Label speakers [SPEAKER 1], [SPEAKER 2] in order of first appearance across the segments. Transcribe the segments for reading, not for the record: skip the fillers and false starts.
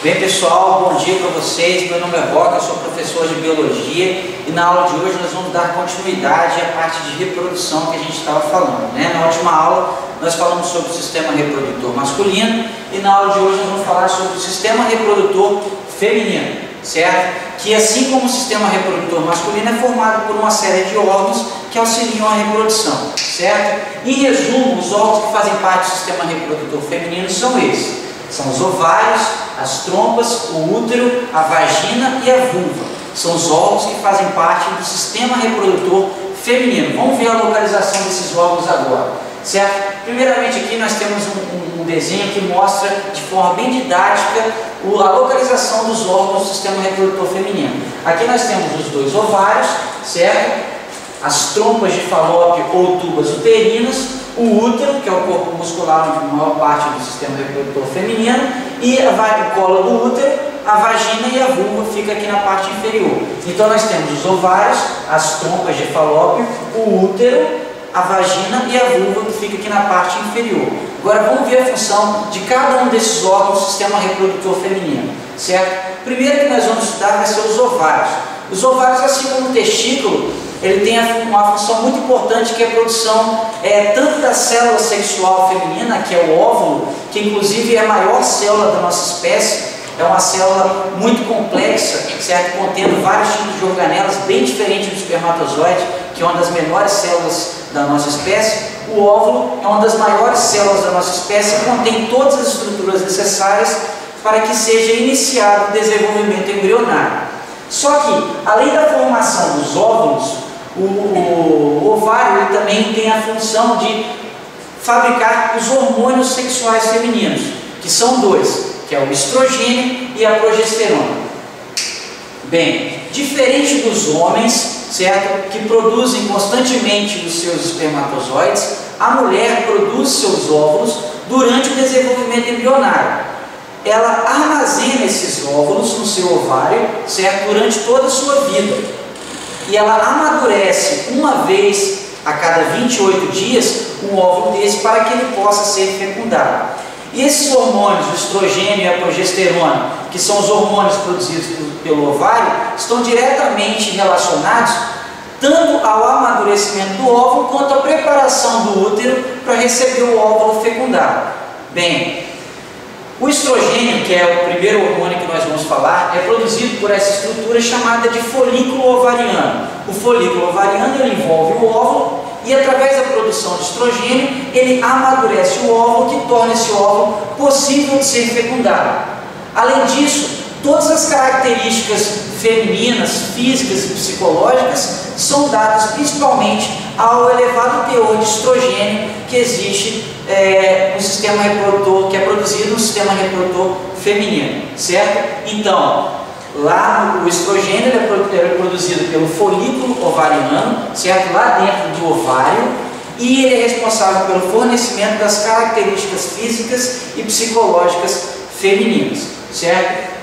[SPEAKER 1] Bem pessoal, bom dia para vocês, meu nome é Roca, eu sou professor de Biologia e na aula de hoje nós vamos dar continuidade à parte de reprodução que a gente estava falando, né? Na última aula nós falamos sobre o sistema reprodutor masculino e na aula de hoje nós vamos falar sobre o sistema reprodutor feminino, certo? Que assim como o sistema reprodutor masculino é formado por uma série de órgãos que auxiliam a reprodução, certo? Em resumo, os órgãos que fazem parte do sistema reprodutor feminino são esses. São os ovários, as trompas, o útero, a vagina e a vulva. São os órgãos que fazem parte do sistema reprodutor feminino. Vamos ver a localização desses órgãos agora, certo? Primeiramente aqui nós temos um desenho que mostra de forma bem didática a localização dos órgãos do sistema reprodutor feminino. Aqui nós temos os dois ovários, certo? As trompas de Falópio ou tubas uterinas, o útero, que é o corpo muscular onde a maior parte do sistema reprodutor feminino, e o colo do útero, a vagina e a vulva fica aqui na parte inferior. Então nós temos os ovários, as trompas de Falópio, o útero, a vagina e a vulva que fica aqui na parte inferior. Agora vamos ver a função de cada um desses órgãos do sistema reprodutor feminino, certo? Primeiro que nós vamos estudar vai ser os ovários. Os ovários, assim como o testículo, ele tem uma função muito importante que é a produção tanto da célula sexual feminina, que é o óvulo, que inclusive é a maior célula da nossa espécie, é uma célula muito complexa, certo? Contendo vários tipos de organelas, bem diferente do espermatozoide, que é uma das menores células da nossa espécie. O óvulo é uma das maiores células da nossa espécie e contém todas as estruturas necessárias para que seja iniciado o desenvolvimento embrionário. Só que, além da formação dos óvulos, o ovário ele também tem a função de fabricar os hormônios sexuais femininos, que são dois, que é o estrogênio e a progesterona. Bem, diferente dos homens, certo, que produzem constantemente os seus espermatozoides, a mulher produz seus óvulos durante o desenvolvimento embrionário. Ela armazena esses óvulos no seu ovário, certo, durante toda a sua vida. E ela amadurece uma vez a cada 28 dias um óvulo desse para que ele possa ser fecundado. E esses hormônios, o estrogênio e a progesterona, que são os hormônios produzidos pelo ovário, estão diretamente relacionados tanto ao amadurecimento do óvulo quanto à preparação do útero para receber o óvulo fecundado. Bem, o estrogênio, que é o primeiro hormônio que nós vamos falar, é produzido por essa estrutura chamada de folículo ovariano. O folículo ovariano ele envolve o óvulo e, através da produção de estrogênio, ele amadurece o óvulo, que torna esse óvulo possível de ser fecundado. Além disso, todas as características femininas, físicas e psicológicas são dadas principalmente ao elevado teor de estrogênio que existe no sistema reprodutor, que é produzido no sistema reprodutor feminino, certo? Então, lá o estrogênio é produzido pelo folículo ovariano, certo? Lá dentro do ovário, e ele é responsável pelo fornecimento das características físicas e psicológicas femininas, certo?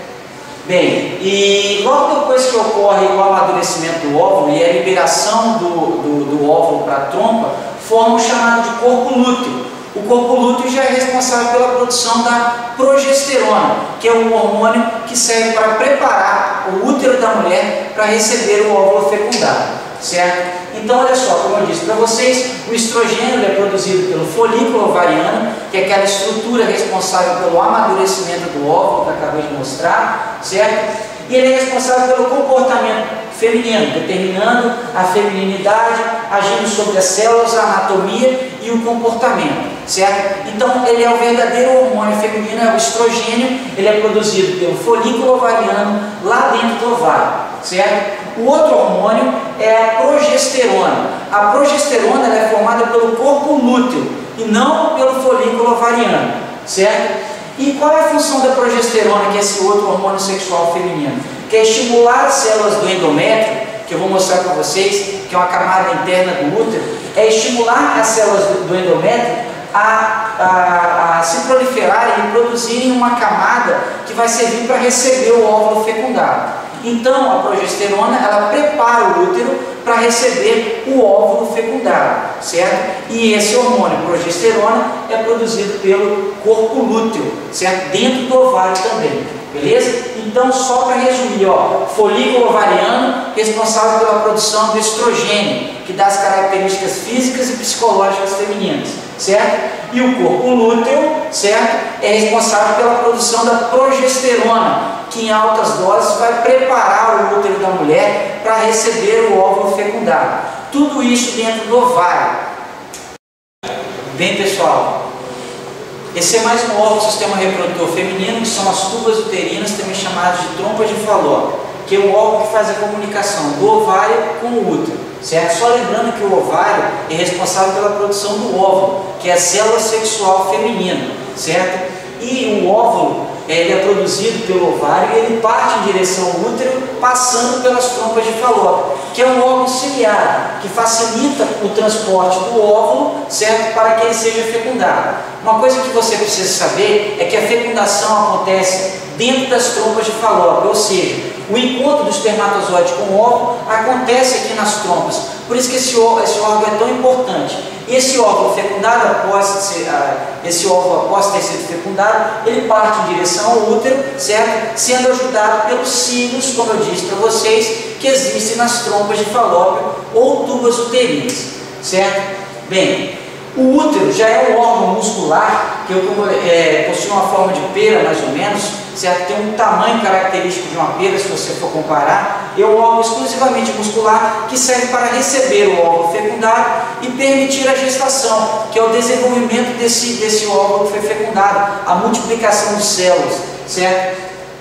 [SPEAKER 1] Bem, e logo depois que ocorre o amadurecimento do óvulo e a liberação do óvulo para a trompa, forma o chamado de corpo lúteo. O corpo lúteo já é responsável pela produção da progesterona, que é um hormônio que serve para preparar o útero da mulher para receber o óvulo fecundado, certo? Então, olha só, como eu disse para vocês, o estrogênio é produzido pelo folículo ovariano, que é aquela estrutura responsável pelo amadurecimento do óvulo que eu acabei de mostrar, certo? E ele é responsável pelo comportamento feminino, determinando a femininidade, agindo sobre as células, a anatomia e o comportamento, certo? Então, ele é o verdadeiro hormônio feminino, é o estrogênio, ele é produzido pelo folículo ovariano lá dentro do ovário, certo? O outro hormônio é a progesterona. A progesterona ela é formada pelo corpo lúteo e não pelo folículo ovariano, certo? E qual é a função da progesterona, que é esse outro hormônio sexual feminino? Que é estimular as células do endométrio, que eu vou mostrar para vocês, que é uma camada interna do útero, é estimular as células do endométrio a se proliferarem e produzirem uma camada que vai servir para receber o óvulo fecundado. Então a progesterona ela prepara o útero para receber o óvulo fecundado, certo? E esse hormônio progesterona é produzido pelo corpo lúteo, certo? Dentro do ovário também, beleza? Então, só para resumir, ó, folículo ovariano responsável pela produção do estrogênio, que dá as características físicas e psicológicas femininas, certo? E o corpo lúteo, certo? É responsável pela produção da progesterona, que em altas doses vai preparar o útero da mulher para receber o óvulo fecundado. Tudo isso dentro do ovário. Bem, pessoal, esse é mais um órgão do sistema reprodutor feminino, que são as tubas uterinas, também chamadas de trompas de Falópio, que é o órgão que faz a comunicação do ovário com o útero, certo? Só lembrando que o ovário é responsável pela produção do óvulo, que é a célula sexual feminina, certo? E o óvulo ele é produzido pelo ovário e ele parte em direção ao útero, passando pelas trompas de Falópio, que é um órgão ciliar, que facilita o transporte do óvulo, certo? Para que ele seja fecundado. Uma coisa que você precisa saber é que a fecundação acontece dentro das trompas de Falópio, ou seja, o encontro do espermatozoide com o óvulo acontece aqui nas trompas. Por isso que esse órgão é tão importante. E esse óvulo fecundado, após ter sido fecundado, ele parte em direção ao útero, certo? Sendo ajudado pelos cílios, como eu disse para vocês, que existem nas trompas de Falópio ou tubas uterinas, certo? Bem, o útero já é um órgão muscular que possui uma forma de pera, mais ou menos, certo? Tem um tamanho característico de uma pera, se você for comparar. É um órgão exclusivamente muscular que serve para receber o óvulo fecundado e permitir a gestação, que é o desenvolvimento desse óvulo que foi fecundado, a multiplicação de células, certo?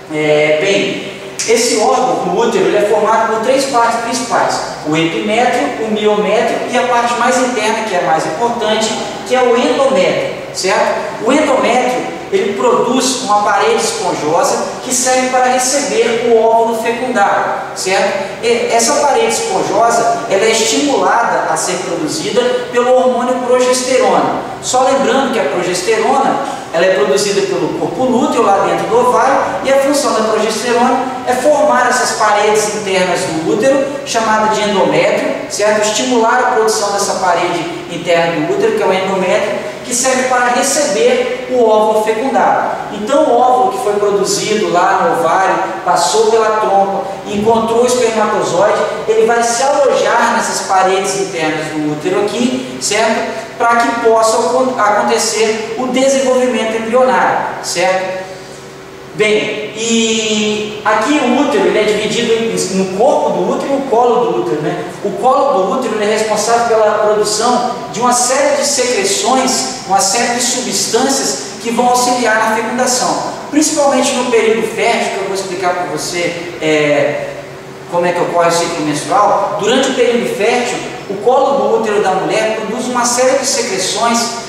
[SPEAKER 1] Bem, esse órgão, o útero, ele é formado por três partes principais: o epimétrio, o miométrio e a parte mais interna, que é a mais importante, que é o endométrio, certo? O endométrio ele produz uma parede esponjosa que serve para receber o óvulo fecundado, certo? E essa parede esponjosa ela é estimulada a ser produzida pelo hormônio progesterona. Só lembrando que a progesterona ela é produzida pelo corpo lúteo lá dentro do ovário, e a função da progesterona é formar essas paredes internas do útero, chamada de endométrio, certo? Estimular a produção dessa parede interna do útero, que é o endométrio, que serve para receber o óvulo fecundado. Então o óvulo que foi produzido lá no ovário, passou pela trompa, encontrou o espermatozoide, ele vai se alojar nessas paredes internas do útero aqui, certo? Para que possa acontecer o desenvolvimento embrionário, certo? Bem, e aqui o útero ele é dividido no corpo do útero e no colo do útero, né? O colo do útero ele é responsável pela produção de uma série de secreções, uma série de substâncias que vão auxiliar na fecundação, principalmente no período fértil, que eu vou explicar para você como é que ocorre o ciclo menstrual. Durante o período fértil, o colo do útero da mulher produz uma série de secreções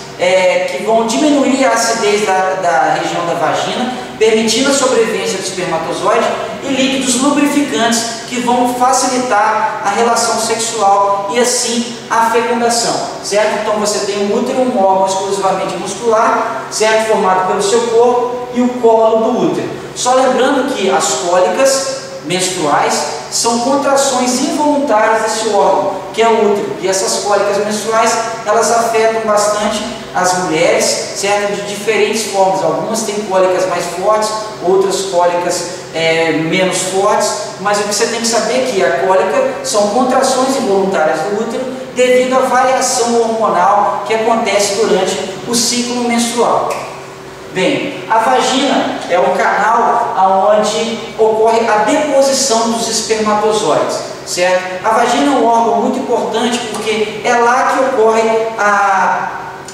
[SPEAKER 1] que vão diminuir a acidez da região da vagina, permitindo a sobrevivência do espermatozoide, e líquidos lubrificantes que vão facilitar a relação sexual e assim a fecundação, certo? Então você tem um útero, um órgão exclusivamente muscular, certo? Formado pelo seu corpo, e o colo do útero. Só lembrando que as cólicas menstruais são contrações involuntárias desse órgão, que é o útero, e essas cólicas menstruais elas afetam bastante as mulheres, certo? De diferentes formas. Algumas têm cólicas mais fortes, outras cólicas menos fortes, mas o que você tem que saber é que a cólica são contrações involuntárias do útero devido à variação hormonal que acontece durante o ciclo menstrual. Bem, a vagina é o canal onde ocorre a deposição dos espermatozoides, certo? A vagina é um órgão muito importante porque é lá que ocorre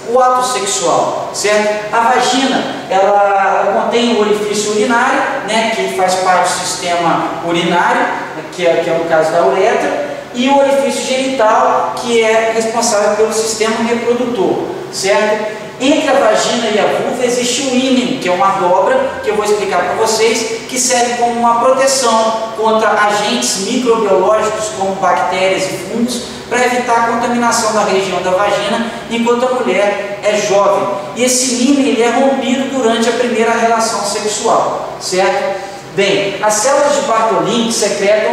[SPEAKER 1] o ato sexual, certo? A vagina, ela contém o orifício urinário, né, que faz parte do sistema urinário, que é o caso da uretra, e o orifício genital, que é responsável pelo sistema reprodutor, certo? Entre a vagina e a vulva existe o ímen, que é uma dobra, que eu vou explicar para vocês, que serve como uma proteção contra agentes microbiológicos como bactérias e fungos, para evitar a contaminação da região da vagina enquanto a mulher é jovem. E esse ímen ele é rompido durante a primeira relação sexual, certo? Bem, as células de Bartolini que secretam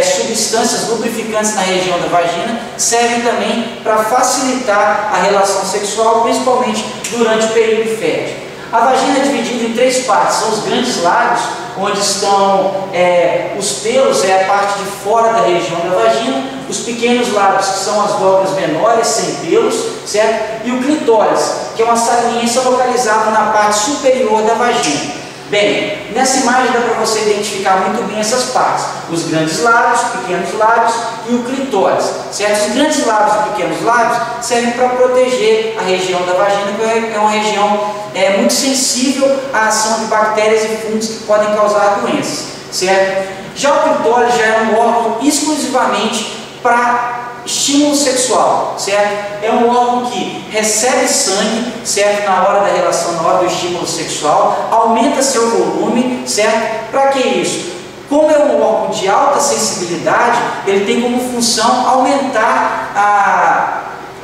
[SPEAKER 1] substâncias lubrificantes na região da vagina servem também para facilitar a relação sexual, principalmente durante o período fértil. A vagina é dividida em 3 partes, são os grandes lábios, onde estão os pelos, é a parte de fora da região da vagina, os pequenos lábios, que são as dobras menores, sem pelos, certo? E o clitóris, que é uma saliência localizada na parte superior da vagina. Bem, nessa imagem dá para você identificar muito bem essas partes, os grandes lábios, pequenos lábios e o clitóris, certo? Os grandes lábios e pequenos lábios servem para proteger a região da vagina, que é uma região muito sensível à ação de bactérias e fungos que podem causar doenças, certo? Já o clitóris já é um órgão exclusivamente para estímulo sexual, certo? É um órgão que recebe sangue, certo? Na hora da relação, na hora do estímulo sexual, aumenta seu volume, certo? Para que isso? Como é um órgão de alta sensibilidade, ele tem como função aumentar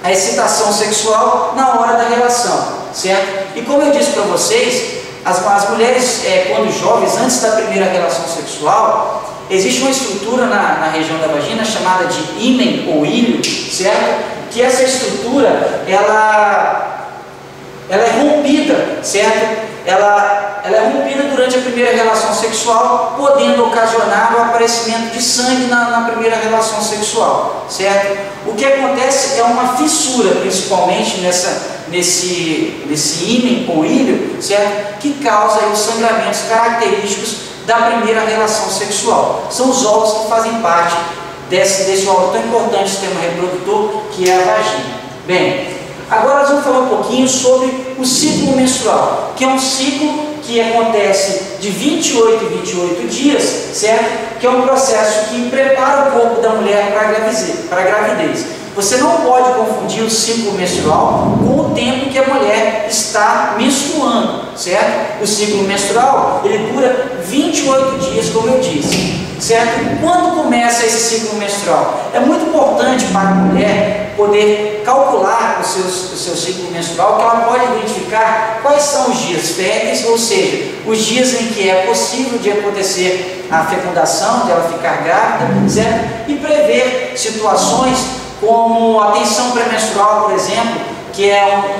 [SPEAKER 1] a excitação sexual na hora da relação, certo? E como eu disse para vocês, as mulheres, quando jovens, antes da primeira relação sexual, existe uma estrutura na região da vagina chamada de ímen ou ilho, certo? Que essa estrutura, ela é rompida, certo? Ela é rompida durante a primeira relação sexual, podendo ocasionar o aparecimento de sangue na primeira relação sexual, certo? O que acontece é uma fissura, principalmente nesse ímen ou ilho, certo? Que causa os sangramentos característicos da primeira relação sexual. São os órgãos que fazem parte desse órgão tão importante do sistema reprodutor, que é a vagina. Bem, agora nós vamos falar um pouquinho sobre o ciclo menstrual, que é um ciclo que acontece de 28 em 28 dias, certo? Que é um processo que prepara o corpo da mulher para a gravidez. Você não pode confundir o ciclo menstrual com o tempo que a mulher está menstruando, certo? O ciclo menstrual, ele dura 28 dias, como eu disse, certo? Quando começa esse ciclo menstrual? É muito importante para a mulher poder calcular o seu ciclo menstrual, que ela pode identificar quais são os dias férteis, ou seja, os dias em que é possível de acontecer a fecundação, de ela ficar grávida, certo? E prever situações como a tensão pré-menstrual, por exemplo, que é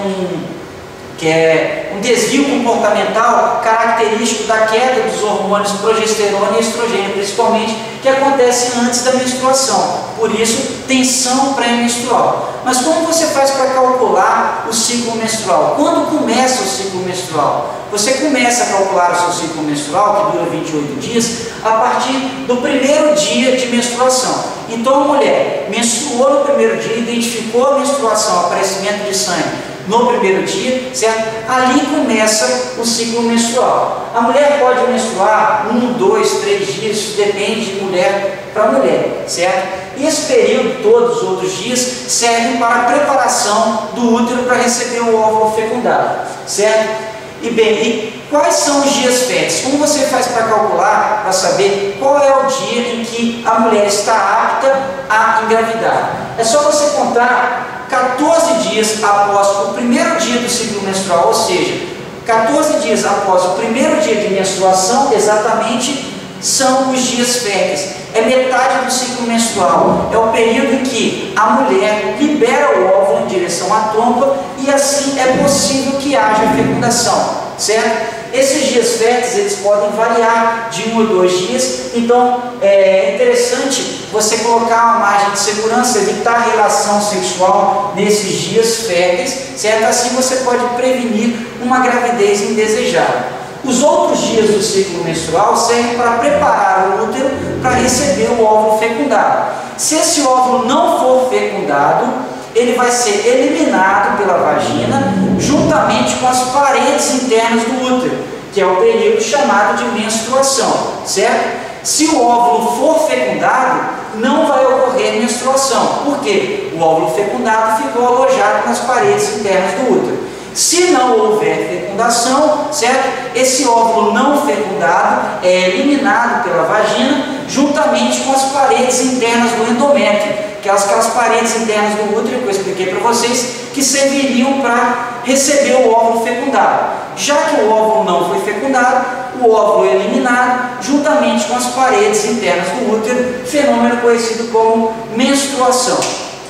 [SPEAKER 1] um desvio comportamental característico da queda dos hormônios progesterona e estrogênio, principalmente, que acontece antes da menstruação. Por isso, tensão pré-menstrual. Mas como você faz para calcular o ciclo menstrual? Quando começa o ciclo menstrual? Você começa a calcular o seu ciclo menstrual, que dura 28 dias, a partir do primeiro dia de menstruação. Então, a mulher menstruou no primeiro dia, identificou a menstruação, aparecimento de sangue no primeiro dia, certo? Ali começa o ciclo menstrual. A mulher pode menstruar 1, 2, 3 dias, isso depende de mulher para mulher, certo? E esse período, todos os outros dias, servem para a preparação do útero para receber o óvulo fecundado, certo? E bem, e quais são os dias férteis? Como você faz para calcular, para saber qual é o dia em que a mulher está apta a engravidar? É só você contar 14 dias após o primeiro dia do ciclo menstrual, ou seja, 14 dias após o primeiro dia de menstruação, exatamente, são os dias férteis. É metade do ciclo menstrual, é o período em que a mulher libera o óvulo em direção à trompa e assim é possível que haja fecundação, certo? Esses dias férteis, eles podem variar de 1 ou 2 dias, então é interessante você colocar uma margem de segurança, evitar a relação sexual nesses dias férteis, certo? Assim você pode prevenir uma gravidez indesejada. Os outros dias do ciclo menstrual servem para preparar o útero para receber o óvulo fecundado. Se esse óvulo não for fecundado, ele vai ser eliminado pela vagina juntamente com as paredes internas do útero, que é o período chamado de menstruação, certo? Se o óvulo for fecundado, não vai ocorrer menstruação. Por quê? O óvulo fecundado ficou alojado nas paredes internas do útero. Se não houver fecundação, certo? Esse óvulo não fecundado é eliminado pela vagina juntamente com as paredes internas do endométrio, aquelas paredes internas do útero que eu expliquei para vocês, que serviriam para receber o óvulo fecundado. Já que o óvulo não foi fecundado, o óvulo é eliminado juntamente com as paredes internas do útero, fenômeno conhecido como menstruação,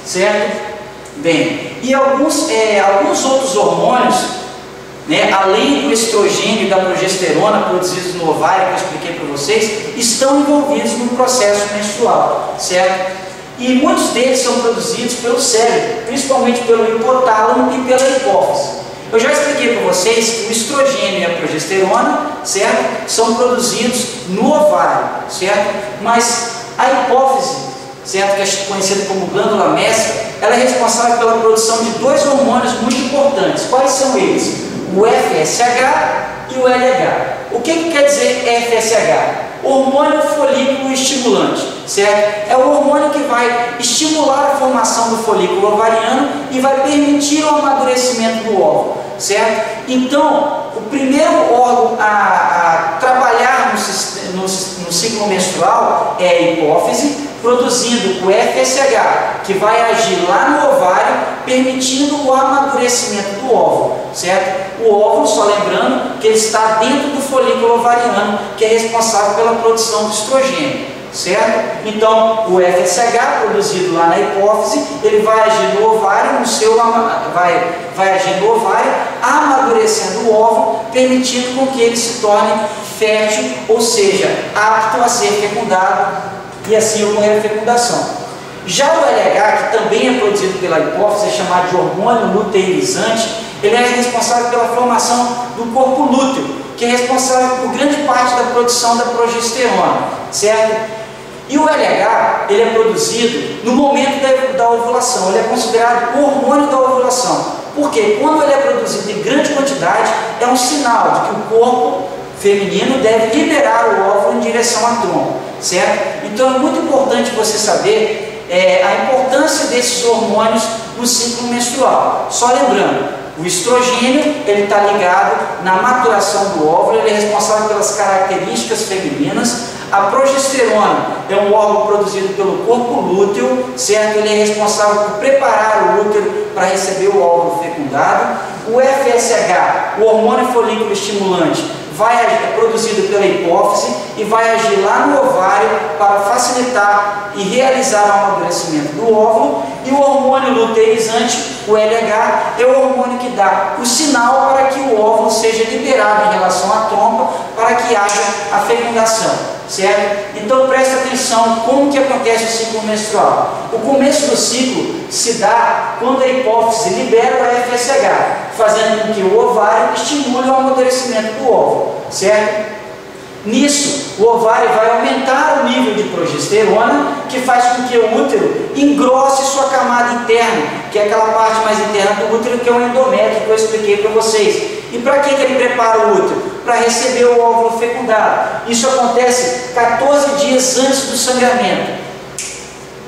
[SPEAKER 1] certo? Bem, e alguns outros hormônios, né, além do estrogênio e da progesterona produzidos no ovário, que eu expliquei para vocês, estão envolvidos no processo menstrual, certo? E muitos deles são produzidos pelo cérebro, principalmente pelo hipotálamo e pela hipófise. Eu já expliquei para vocês que o estrogênio e a progesterona, certo, são produzidos no ovário, certo? Mas a hipófise, certo, que é conhecida como glândula mestra, ela é responsável pela produção de dois hormônios muito importantes. Quais são eles? O FSH e o LH. O que quer dizer FSH? Hormônio folículo estimulante, certo? É o hormônio que vai estimular a formação do folículo ovariano e vai permitir o amadurecimento do óvulo, certo? Então, o primeiro órgão a trabalhar no ciclo menstrual é a hipófise, produzindo o FSH, que vai agir lá no ovário, permitindo o amadurecimento do óvulo, certo? O óvulo, só lembrando, que ele está dentro do folículo ovariano, que é responsável pela produção de estrogênio, certo? Então, o FSH, produzido lá na hipófise, ele vai agir no ovário, vai agir no ovário, amadurecendo o óvulo, permitindo com que ele se torne fértil, ou seja, apto a ser fecundado, e assim ocorrer a fecundação. Já o LH, que também é produzido pela hipófise, é chamado de hormônio luteinizante, ele é responsável pela formação do corpo lúteo, que é responsável por grande parte da produção da progesterona, certo? E o LH, ele é produzido no momento da ovulação, ele é considerado o hormônio da ovulação, porque quando ele é produzido em grande quantidade, é um sinal de que o corpo feminino deve liberar o óvulo em direção à trompa, certo? Então é muito importante você saber a importância desses hormônios no ciclo menstrual. Só lembrando, o estrogênio, ele está ligado na maturação do óvulo, ele é responsável pelas características femininas. A progesterona é um órgão produzido pelo corpo lúteo, certo? Ele é responsável por preparar o útero para receber o óvulo fecundado. O FSH, o hormônio folículo estimulante, é produzido pela hipófise e vai agir lá no ovário para facilitar e realizar o amadurecimento do óvulo. E o hormônio luteinizante, o LH, é o hormônio que dá o sinal para que o óvulo seja liberado em relação à trompa para que haja a fecundação, certo? Então presta atenção como que acontece o ciclo menstrual. O começo do ciclo se dá quando a hipófise libera o FSH, fazendo com que o ovário estimule o amadurecimento do óvulo, certo? Nisso, o ovário vai aumentar o nível de progesterona, que faz com que o útero engrosse sua camada interna, que é aquela parte mais interna do útero, que é o endométrio, que eu expliquei para vocês. E para que ele prepara o útero? Para receber o óvulo fecundado. Isso acontece 14 dias antes do sangramento.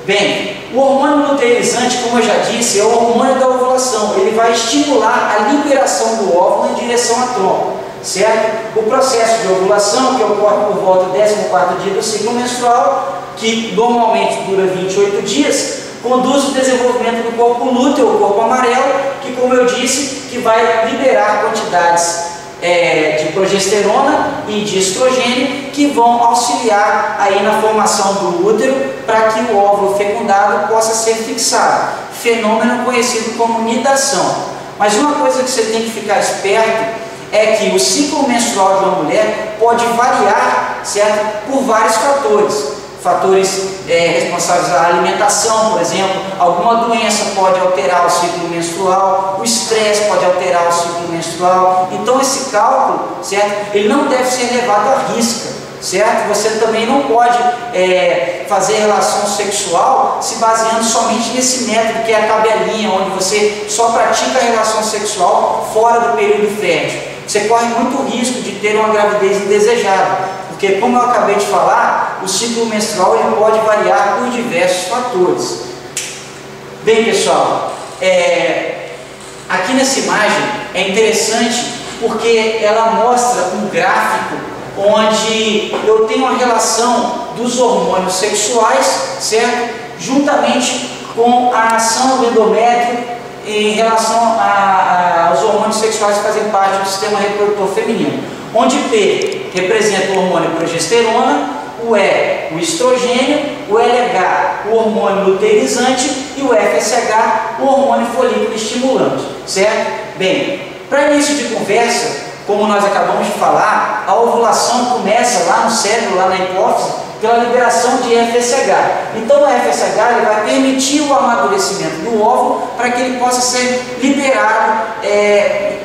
[SPEAKER 1] Bem, o hormônio luteinizante, como eu já disse, é o hormônio da ovulação. Ele vai estimular a liberação do óvulo em direção à trompa, certo? O processo de ovulação, que ocorre por volta do 14º dia do ciclo menstrual, que normalmente dura 28 dias, conduz o desenvolvimento do corpo lúteo, o corpo amarelo, que, como eu disse, que vai liberar quantidades de progesterona e de estrogênio que vão auxiliar aí na formação do útero para que o óvulo fecundado possa ser fixado, fenômeno conhecido como nidação. Mas uma coisa que você tem que ficar esperto é que o ciclo menstrual de uma mulher pode variar, certo? Por vários fatores responsáveis pela alimentação, por exemplo. Alguma doença pode alterar o ciclo menstrual, o estresse pode alterar o ciclo menstrual. Então esse cálculo, certo? Ele não deve ser levado à risca, certo? Você também não pode fazer relação sexual se baseando somente nesse método que é a tabelinha, onde você só pratica a relação sexual fora do período fértil. Você corre muito risco de ter uma gravidez indesejada, porque, como eu acabei de falar, o ciclo menstrual ele pode variar por diversos fatores. Bem, pessoal, aqui nessa imagem é interessante porque ela mostra um gráfico onde eu tenho a relação dos hormônios sexuais, certo? Juntamente com a ação do endométrio em relação aos hormônios sexuais que fazem parte do sistema reprodutor feminino, onde P representa o hormônio progesterona, o E, o estrogênio, o LH, o hormônio luteirizante e o FSH, o hormônio folículo estimulante, certo? Bem, para início de conversa, como nós acabamos de falar, a ovulação começa lá no cérebro, lá na hipófise, pela liberação de FSH. Então, o FSH ele vai permitir o amadurecimento do óvulo para que ele possa ser liberado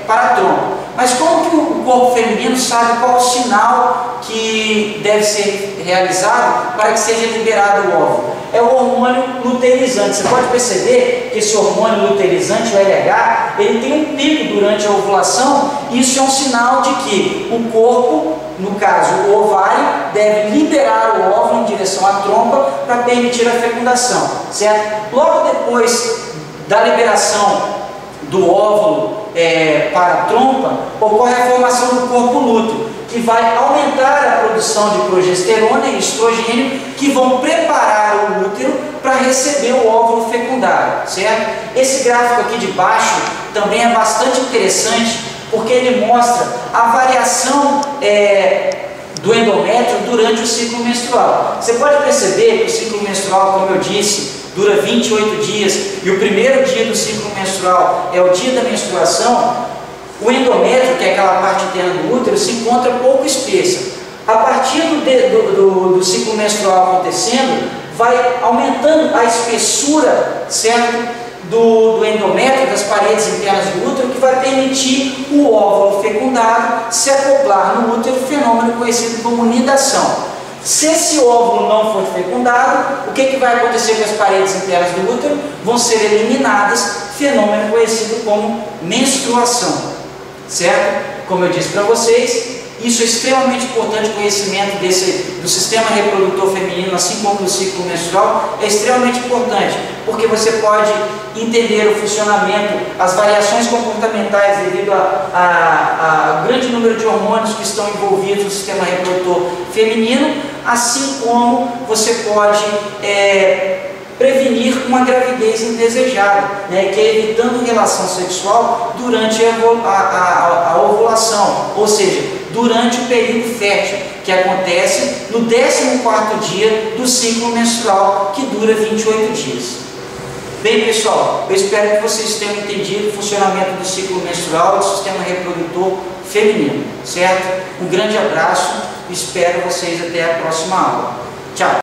[SPEAKER 1] para a trompa. Mas como que o corpo feminino sabe qual o sinal que deve ser realizado para que seja liberado o óvulo? É o hormônio luteirizante. Você pode perceber que esse hormônio luteirizante, o LH, ele tem um pico durante a ovulação. Isso é um sinal de que o corpo, no caso o ovário, deve liberar o óvulo em direção à trompa para permitir a fecundação, certo? Logo depois da liberação do óvulo para a trompa, ocorre a formação do corpo lúteo, que vai aumentar a produção de progesterona e estrogênio, que vão preparar o útero para receber o óvulo fecundado, certo? Esse gráfico aqui de baixo também é bastante interessante, porque ele mostra a variação do endométrio durante o ciclo menstrual. Você pode perceber que o ciclo menstrual, como eu disse, dura 28 dias e o primeiro dia do ciclo menstrual é o dia da menstruação. O endométrio, que é aquela parte interna do útero, se encontra pouco espessa. A partir do ciclo menstrual acontecendo, vai aumentando a espessura, certo? Do endométrio, das paredes internas do útero, que vai permitir o óvulo fecundado se acoplar no útero, fenômeno conhecido como nidação. Se esse óvulo não for fecundado, o que vai acontecer com as paredes internas do útero? Vão ser eliminadas, fenômeno conhecido como menstruação, certo? Como eu disse para vocês, isso é extremamente importante, o conhecimento do sistema reprodutor feminino, assim como do ciclo menstrual, é extremamente importante, porque você pode entender o funcionamento, as variações comportamentais devido ao grande número de hormônios que estão envolvidos no sistema reprodutor feminino, assim como você pode prevenir uma gravidez indesejada, né, que é evitando relação sexual durante a ovulação, ou seja, durante o período fértil, que acontece no 14º dia do ciclo menstrual, que dura 28 dias. Bem, pessoal, eu espero que vocês tenham entendido o funcionamento do ciclo menstrual e do sistema reprodutor feminino, certo? Um grande abraço, espero vocês até a próxima aula. Tchau!